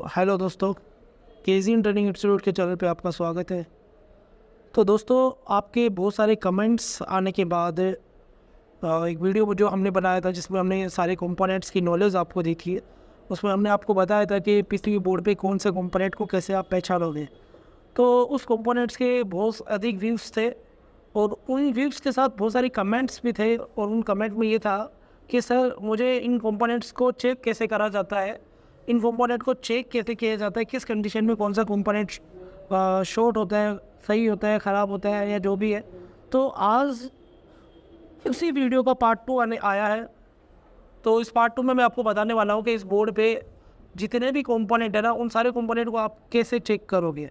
Hello दोस्तों, KGN training institute के channel पे आपका स्वागत है। तो दोस्तों, आपके बहुत सारे कमेंट्स आने के बाद एक वीडियो जो हमने बनाया था जिसमें हमने सारे कंपोनेंट्स की नॉलेज आपको दी थी, उसमें हमने आपको बताया था कि पीसीबी बोर्ड पे कौन से कंपोनेंट को कैसे आप पहचानोगे। तो उस कंपोनेंट्स के बहुत अधिक व्यूज़ थे और उन व्यूज़ के साथ बहुत सारे कमेंट्स भी थे और उन कमेंट में ये था कि सर मुझे इन कंपोनेंट्स को चेक कैसे करा जाता है, इन कंपोनेंट को चेक कैसे किया जाता है, किस कंडीशन में कौन सा कंपोनेंट शॉर्ट होता है, सही होता है, ख़राब होता है या जो भी है। तो आज उसी वीडियो का पार्ट 2 आया है। तो इस पार्ट 2 में मैं आपको बताने वाला हूँ कि इस बोर्ड पे जितने भी कंपोनेंट है ना, उन सारे कंपोनेंट को आप कैसे चेक करोगे।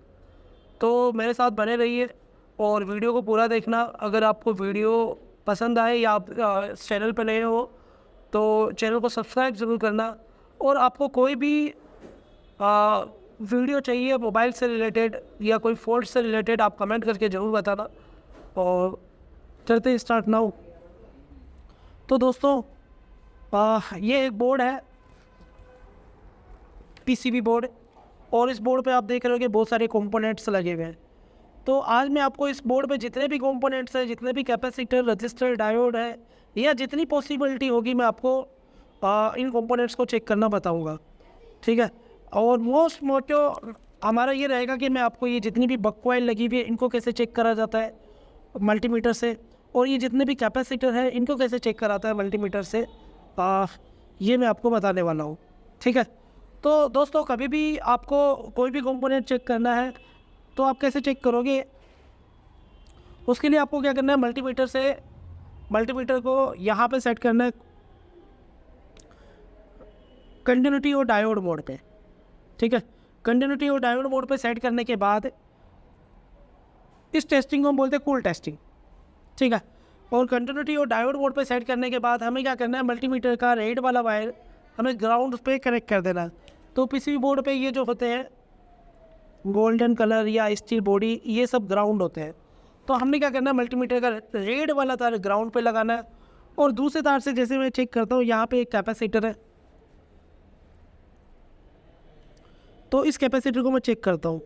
तो मेरे साथ बने रहिए और वीडियो को पूरा देखना। अगर आपको वीडियो पसंद आए या आप इस चैनल पर नए हो तो चैनल को सब्सक्राइब ज़रूर करना। और आपको कोई भी वीडियो चाहिए मोबाइल से रिलेटेड या कोई फॉल्ट से रिलेटेड, आप कमेंट करके ज़रूर बताना। और चलते स्टार्ट नाउ। तो दोस्तों, ये एक बोर्ड है, पीसीबी बोर्ड, और इस बोर्ड पे आप देख रहे हो कि बहुत सारे कंपोनेंट्स लगे हुए हैं। तो आज मैं आपको इस बोर्ड पे जितने भी कंपोनेंट्स हैं, जितने भी कैपेसिटर, रजिस्टर, डायोड है, या जितनी पॉसिबिलिटी होगी मैं आपको इन कंपोनेंट्स को चेक करना बताऊंगा, ठीक है। और मोस्ट मोटो हमारा ये रहेगा कि मैं आपको ये जितनी भी बक कॉइल लगी हुई है इनको कैसे चेक करा जाता है मल्टीमीटर से, और ये जितने भी कैपेसिटर है इनको कैसे चेक कराता है मल्टीमीटर से, ये मैं आपको बताने वाला हूँ, ठीक है। तो दोस्तों, कभी भी आपको कोई भी कंपोनेंट चेक करना है तो आप कैसे चेक करोगे, उसके लिए आपको क्या करना है, मल्टीमीटर को यहाँ पे सेट करना है कंटिन्यूटी और डायोड मोड पे, ठीक है। कंटिन्यूटी और डायोड मोड पे सेट करने के बाद इस टेस्टिंग को हम बोलते हैं कूल टेस्टिंग, ठीक है। और कंटिन्यूटी और डायोड मोड पे सेट करने के बाद हमें क्या करना है, मल्टीमीटर का रेड वाला वायर हमें ग्राउंड पे कनेक्ट कर देना। तो पीसीबी बोर्ड पे ये जो होते हैं गोल्डन कलर या स्टील बॉडी, ये सब ग्राउंड होते हैं। तो हमने क्या करना है, मल्टीमीटर का रेड वाला तार ग्राउंड पे लगाना है। और दूसरे तार से जैसे मैं चेक करता हूँ, यहाँ पे एक कैपेसिटर है, तो इस कैपेसिटर को मैं चेक करता हूँ।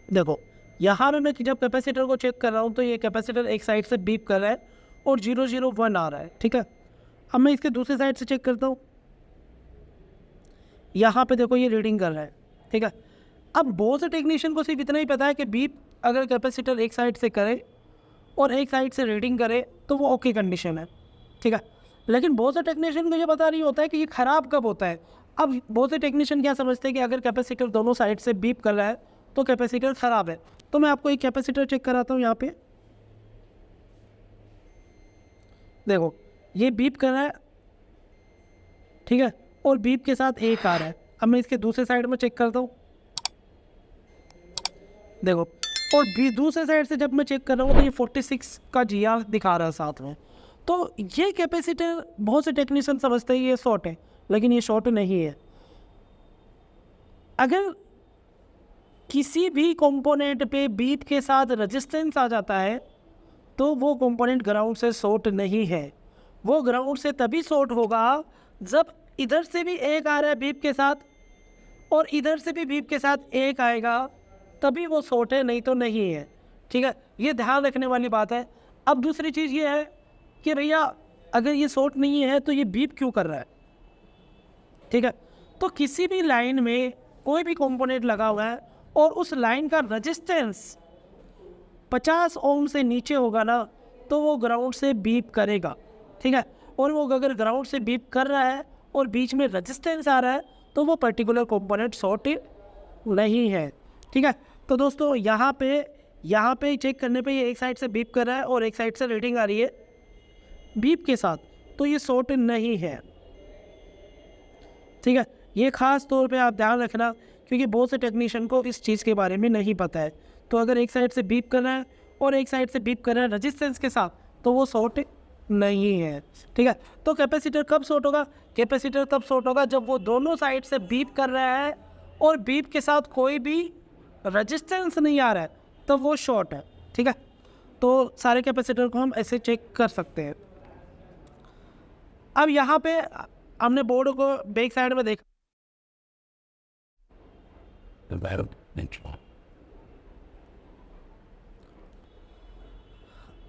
देखो, यहाँ पे मैं जब कैपेसिटर को चेक कर रहा हूँ तो ये कैपेसिटर एक साइड से बीप कर रहा है और 001 आ रहा है, ठीक है। अब मैं इसके दूसरे साइड से चेक करता हूँ, यहाँ पे देखो ये रीडिंग कर रहा है, ठीक है। अब बहुत से टेक्नीशियन को सिर्फ इतना ही पता है कि बीप अगर कैपेसिटर एक साइड से करे और एक साइड से रीडिंग करे तो वो ओके कंडीशन है, ठीक है। लेकिन बहुत से टेक्नीशियन को ये पता नहीं होता है कि ये ख़राब कब होता है। अब बहुत से टेक्नीशियन क्या समझते हैं कि अगर कैपेसिटर दोनों साइड से बीप कर रहा है तो कैपेसिटर ख़राब है। तो मैं आपको एक कैपेसिटर चेक कराता हूँ। यहाँ पे देखो, ये बीप कर रहा है, ठीक है, और बीप के साथ एक आ रहा है। अब मैं इसके दूसरे साइड में चेक करता हूँ, देखो, और दूसरे साइड से जब मैं चेक कर रहा हूँ तो ये 46 का GR दिखा रहा है साथ में। तो ये कैपेसिटर बहुत से टेक्नीशियन समझते हैं ये शॉर्ट है, लेकिन ये शॉर्ट नहीं है। अगर किसी भी कंपोनेंट पे बीप के साथ रेजिस्टेंस आ जाता है तो वो कंपोनेंट ग्राउंड से शॉर्ट नहीं है। वो ग्राउंड से तभी शॉर्ट होगा जब इधर से भी एक आ रहा है बीप के साथ और इधर से भी बीप के साथ एक आएगा, तभी वो शॉर्ट है, नहीं तो नहीं है, ठीक है। ये ध्यान रखने वाली बात है। अब दूसरी चीज़ ये है कि भैया अगर ये शॉर्ट नहीं है तो ये बीप क्यों कर रहा है, ठीक है। तो किसी भी लाइन में कोई भी कंपोनेंट लगा हुआ है और उस लाइन का रेजिस्टेंस 50 ओम से नीचे होगा ना, तो वो ग्राउंड से बीप करेगा, ठीक है। और वो अगर ग्राउंड से बीप कर रहा है और बीच में रेजिस्टेंस आ रहा है तो वो पर्टिकुलर कंपोनेंट शॉर्ट नहीं है, ठीक है। तो दोस्तों, यहाँ पे चेक करने पे ये एक साइड से बीप कर रहा है और एक साइड से रीडिंग आ रही है बीप के साथ, तो ये शॉर्ट नहीं है, ठीक है। ये ख़ास तौर पे आप ध्यान रखना, क्योंकि बहुत से टेक्नीशियन को इस चीज़ के बारे में नहीं पता है। तो अगर एक साइड से बीप कर रहा है और एक साइड से बीप कर रहा है रेजिस्टेंस के साथ, तो वो शॉर्ट नहीं है, ठीक है। तो कैपेसिटर कब शॉर्ट होगा, कैपेसिटर तब शॉर्ट होगा जब वो दोनों साइड से बीप कर रहा है और बीप के साथ कोई भी रेजिस्टेंस नहीं आ रहा है, तो वो शॉर्ट है, ठीक है। तो सारे कैपेसिटर को हम ऐसे चेक कर सकते हैं। अब यहाँ पे हमने बोर्ड को बैक साइड में देखा,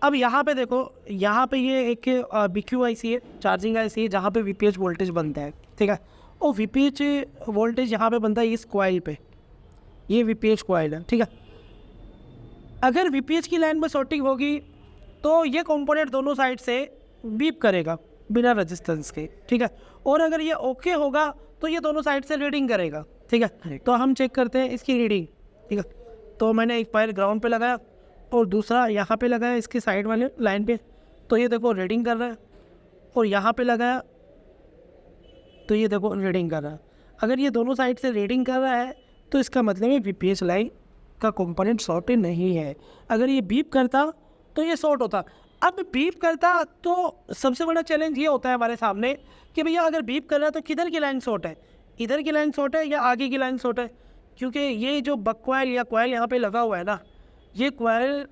अब यहाँ पे देखो, यहाँ पे ये एक BQ IC है, चार्जिंग IC है, जहाँ पे VPH वोल्टेज बनता है, ठीक है। और VPH वोल्टेज यहाँ पे बनता है इस कॉइल पे, ये VPH कॉइल है, ठीक है। अगर VPH की लाइन में शॉर्टिंग होगी तो ये कंपोनेंट दोनों साइड से बीप करेगा बिना रेजिस्टेंस के, ठीक है। और अगर ये ओके होगा तो ये दोनों साइड से रीडिंग करेगा, ठीक है। तो हम चेक करते हैं इसकी रीडिंग, ठीक है। तो मैंने एक वायर ग्राउंड पे लगाया और दूसरा यहाँ पे लगाया इसके साइड वाले लाइन पे, तो ये देखो रीडिंग कर रहा है। और यहाँ पे लगाया तो ये देखो रीडिंग कर रहा है। अगर ये दोनों साइड से रीडिंग कर रहा है तो इसका मतलब है VPH लाइन का कंपोनेंट शॉर्टेड नहीं है। अगर ये बीप करता तो ये शॉर्ट होता। अब बीप करता तो सबसे बड़ा चैलेंज ये होता है हमारे सामने कि भैया अगर बीप कर रहा है तो किधर की लाइन शॉर्ट है, इधर की लाइन शॉर्ट है या आगे की लाइन शॉर्ट है। क्योंकि ये जो बक कॉइल या कॉइल यहाँ पे लगा हुआ है ना, ये कॉइल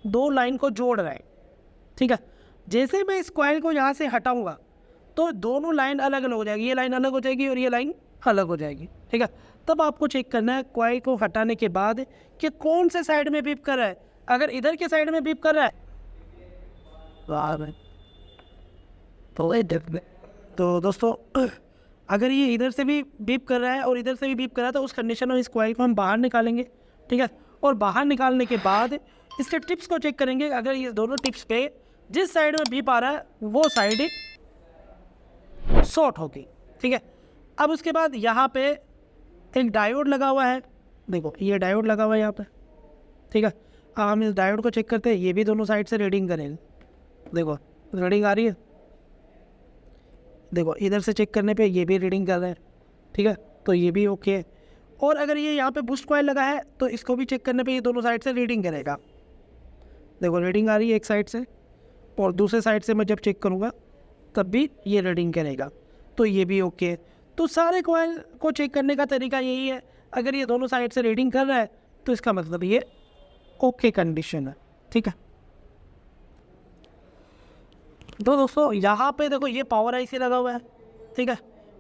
दो लाइन को जोड़ रहा है, ठीक है। जैसे मैं इस कॉइल को यहाँ से हटाऊंगा तो दोनों लाइन अलग अलग हो जाएगी, ये लाइन अलग हो जाएगी और ये लाइन अलग हो जाएगी, ठीक है। तब आपको चेक करना है कॉइल को हटाने के बाद कि कौन से साइड में बीप कर रहा है। अगर इधर के साइड में बीप कर रहा है तो दोस्तों अगर ये इधर से भी बीप कर रहा है और इधर से भी बीप कर रहा है तो उस कंडीशन में इस कॉइल को हम बाहर निकालेंगे, ठीक है। और बाहर निकालने के बाद इसके टिप्स को चेक करेंगे। अगर ये दोनों टिप्स पे जिस साइड में बीप आ रहा है वो साइड शॉर्ट होगी, ठीक है। अब उसके बाद यहाँ पे एक डायोड लगा हुआ है, देखो ये डायोड लगा हुआ है यहाँ पे, ठीक है। अब हम इस डायोड को चेक करते हैं, ये भी दोनों साइड से रीडिंग करेंगे। देखो रीडिंग आ रही है, देखो इधर से चेक करने पे ये भी रीडिंग कर रहे हैं, ठीक है। तो ये भी ओके है। और अगर ये यहाँ पे बूस्ट कॉइल लगा है तो इसको भी चेक करने पे ये दोनों साइड से रीडिंग करेगा। देखो रीडिंग आ रही है एक साइड से और दूसरे साइड से मैं जब चेक करूँगा तब भी ये रीडिंग करेगा, तो ये भी ओके है। तो सारे कॉइल को चेक करने का तरीका यही है। अगर ये दोनों साइड से रीडिंग कर रहा है तो इसका मतलब ये ओके कंडीशन है, ठीक है। तो दोस्तों यहाँ पे देखो ये पावर IC लगा हुआ है, ठीक है।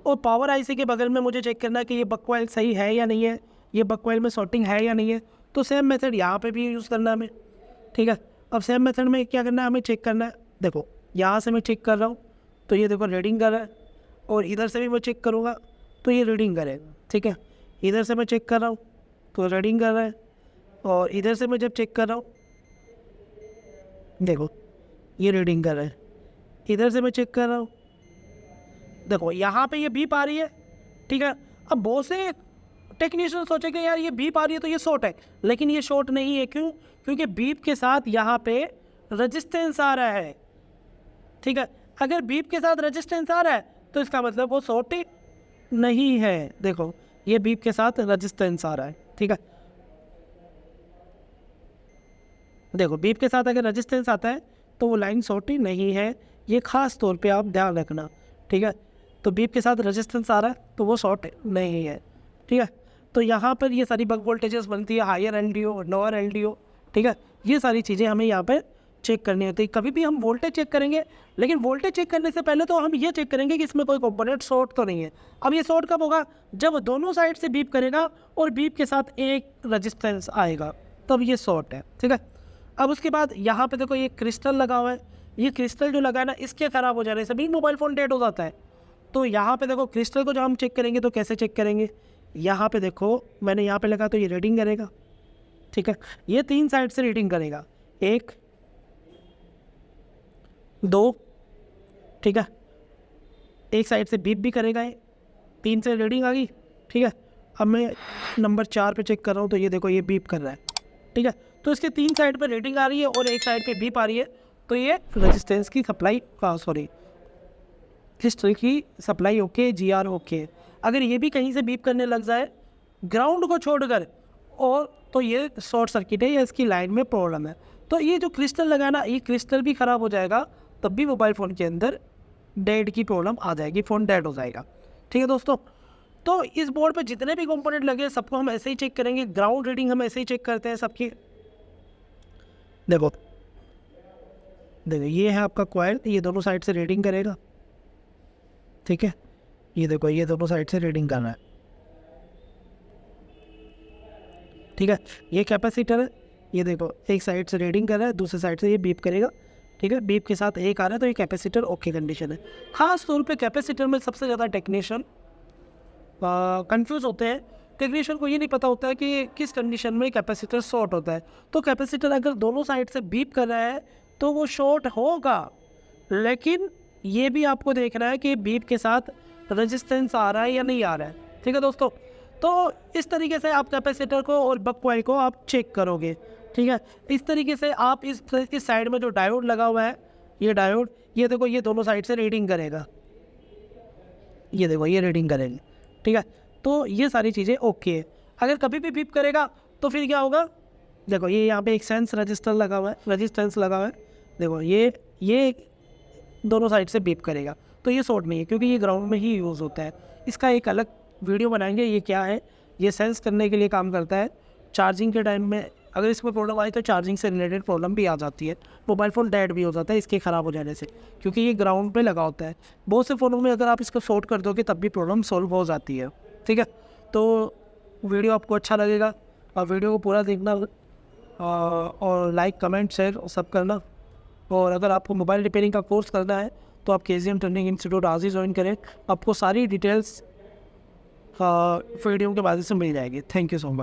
और पावर IC के बगल में मुझे चेक करना है कि ये बक कॉइल सही है या नहीं है, ये बक कॉइल में शॉर्टिंग है या नहीं है। तो सेम मेथड यहाँ पे भी यूज़ करना है हमें, ठीक है। अब सेम मेथड में क्या करना है, हमें चेक करना है। देखो यहाँ से मैं चेक कर रहा हूँ तो ये देखो रीडिंग कर रहा है, और इधर से भी मैं चेक करूँगा तो ये रीडिंग करेगा, ठीक है। इधर से मैं चेक कर रहा हूँ तो रीडिंग कर रहा है, और इधर से मैं जब चेक कर रहा हूँ देखो ये रीडिंग कर रहा है। इधर से मैं चेक कर रहा हूँ, देखो यहाँ पे ये बीप आ रही है, ठीक है। अब बहुत से टेक्नीशियन सोचेंगे यार ये बीप आ रही है तो ये शॉर्ट है, लेकिन ये शॉर्ट नहीं है। क्यों? क्योंकि बीप के साथ यहाँ पे रेजिस्टेंस आ रहा है, ठीक है। अगर बीप के साथ रेजिस्टेंस आ रहा है तो इसका मतलब वो शॉर्ट नहीं है। देखो ये बीप के साथ रेजिस्टेंस आ रहा है, ठीक है। देखो बीप के साथ अगर रेजिस्टेंस आता है तो वो लाइन शॉर्ट नहीं है, ये खास तौर पे आप ध्यान रखना, ठीक है। तो बीप के साथ रेजिस्टेंस आ रहा है तो वो शॉर्ट नहीं है, ठीक है। तो यहाँ पर ये सारी बक वोल्टेजेस बनती है, हायर LDO, लोअर LDO, ठीक है। ये सारी चीज़ें हमें यहाँ पर चेक करनी होती है। कभी भी हम वोल्टेज चेक करेंगे, लेकिन वोल्टेज चेक करने से पहले तो हम ये चेक करेंगे कि इसमें कोई कंपोनेंट शॉर्ट तो नहीं है। अब ये शॉर्ट कब होगा? जब दोनों साइड से बीप करेगा और बीप के साथ एक रेजिस्टेंस आएगा, तब ये शॉर्ट है, ठीक है। अब उसके बाद यहाँ पे देखो ये क्रिस्टल लगा हुआ है, ये क्रिस्टल जो लगा है ना इसके ख़राब हो जाने से भी मोबाइल फ़ोन डेड हो जाता है। तो यहाँ पे देखो क्रिस्टल को जब हम चेक करेंगे तो कैसे चेक करेंगे, यहाँ पे देखो मैंने यहाँ पे लगा तो ये रीडिंग करेगा, ठीक है। ये 3 साइड से रीडिंग करेगा, 1 2, ठीक है। एक साइड से बीप भी करेगा, ये 3 से रीडिंग आ गई, ठीक है। अब मैं नंबर 4 पे चेक कर रहा हूँ तो ये देखो ये बीप कर रहा है, ठीक है। तो इसके 3 साइड पर रीडिंग आ रही है और एक साइड पे बीप आ रही है, तो ये रेजिस्टेंस की सप्लाई क्रिस्टल की सप्लाई ओके, GR ओके। अगर ये भी कहीं से बीप करने लग जाए ग्राउंड को छोड़कर, और तो ये शॉर्ट सर्किट है या इसकी लाइन में प्रॉब्लम है। तो ये जो क्रिस्टल लगाना, ये क्रिस्टल भी ख़राब हो जाएगा, तब भी मोबाइल फ़ोन के अंदर डेड की प्रॉब्लम आ जाएगी, फ़ोन डेड हो जाएगा, ठीक है दोस्तों। तो इस बोर्ड पे जितने भी कंपोनेंट लगे सबको हम ऐसे ही चेक करेंगे, ग्राउंड रीडिंग हम ऐसे ही चेक करते हैं सबकी। देखो ये है आपका कॉइल, ये दोनों साइड से रीडिंग करेगा, ठीक है। ये देखो ये दोनों साइड से रीडिंग करना है, ठीक है। ये कैपेसिटर है, ये देखो एक साइड से रीडिंग कर रहा है, दूसरी साइड से ये बीप करेगा। ठीक है, बीप के साथ एक आ रहा है, तो ये कैपेसिटर ओके कंडीशन है। खास तौर पे कैपेसिटर में सबसे ज़्यादा टेक्नीशियन कंफ्यूज होते हैं। टेक्नीशियन को ये नहीं पता होता है कि किस कंडीशन में कैपेसिटर शॉर्ट होता है। तो कैपेसिटर अगर दोनों साइड से बीप कर रहा है तो वो शॉर्ट होगा, लेकिन ये भी आपको देखना है कि बीप के साथ रेजिस्टेंस आ रहा है या नहीं आ रहा है। ठीक है दोस्तों, तो इस तरीके से आप कैपेसिटर को और बक कॉइल को आप चेक करोगे। ठीक है, इस तरीके से आप इस साइड में जो डायोड लगा हुआ है, ये डायोड, ये देखो ये दोनों साइड से रीडिंग करेगा, ये देखो ये रीडिंग करेंगे। ठीक है, तो ये सारी चीज़ें ओके है। अगर कभी भी बीप करेगा तो फिर क्या होगा, देखो ये यहाँ पे एक सेंस रजिस्टर लगा हुआ है, रेजिस्टेंस लगा हुआ है, देखो ये दोनों साइड से बीप करेगा, तो ये शॉर्ट नहीं है क्योंकि ये ग्राउंड में ही यूज़ होता है। इसका एक अलग वीडियो बनाएंगे, ये क्या है, ये सेंस करने के लिए काम करता है। चार्जिंग के टाइम में अगर इसमें प्रॉब्लम आई तो चार्जिंग से रिलेटेड प्रॉब्लम भी आ जाती है, मोबाइल फ़ोन डेड भी हो जाता है इसके ख़राब हो जाने से, क्योंकि ये ग्राउंड पे लगा होता है। बहुत से फ़ोनों में अगर आप इसको शॉर्ट कर दोगे तब भी प्रॉब्लम सॉल्व हो जाती है। ठीक है, तो वीडियो आपको अच्छा लगेगा और वीडियो को पूरा देखना, और लाइक कमेंट शेयर सब करना। और अगर आपको मोबाइल रिपेयरिंग का कोर्स करना है तो आप KZM ट्रेनिंग इंस्टीट्यूट आज ही ज्वाइन करें, आपको सारी डिटेल्स वीडियो के माध्यम से मिल जाएगी। Thank you so much.